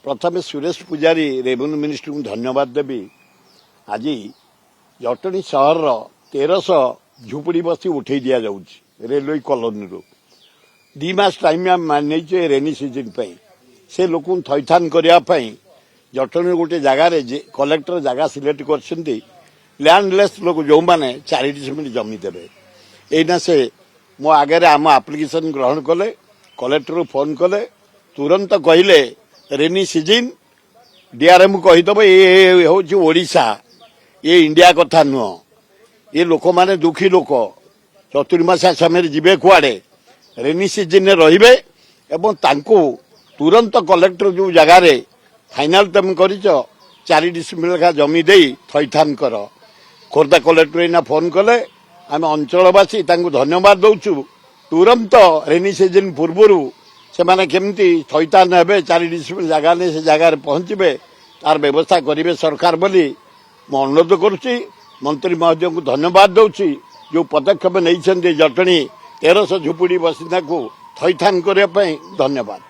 प्रथम सुरेश पुजारी revenue minister को धन्यवाद देवी। आज जटणी सहर 1300 झुपड़ी बसी उठे दि जाऊँगी रेलवे कॉलोनी रू 2 मास टाइम नहीं रेनी सीजन से लोक थैथान करने जटणी गोटे जगार कलेक्टर जगह सिलेक्ट कर लैंडलेस लोक जो मैंने 4 डिसमिल जमी देवे एना से मो आगे आम आप्लिकेसन ग्रहण कले कलेक्टर फोन कले तुरंत कहले रेनी सीजन डीआरएम कहीदेव ये हूँ ओडिशा ये इंडिया कथा नुह ये लोक माने दुखी लोक चतुर्मासा समय जीवे कुआड़े रेनी सीजन रे तुरंत कलेक्टर जो जगार फाइनाल तुम कर 4 डिसमिल का जमी दे थैथान कर खोर्धा कलेक्टर एना फोन कले आम अंचलवासी धन्यवाद दौचु तुरंत रेनी सीजन पूर्वर से माने केमती थैथान हे 4 डिसमिल जगह ने से जगार पहुंचे तार व्यवस्था करेंगे सरकार बोली मु अनुरोध करुच्ची मंत्री महोदय को धन्यवाद दौची जो पदक्षेप नहीं जटणी 1300 झुपड़ी बसिंदा को थैथान करने धन्यवाद।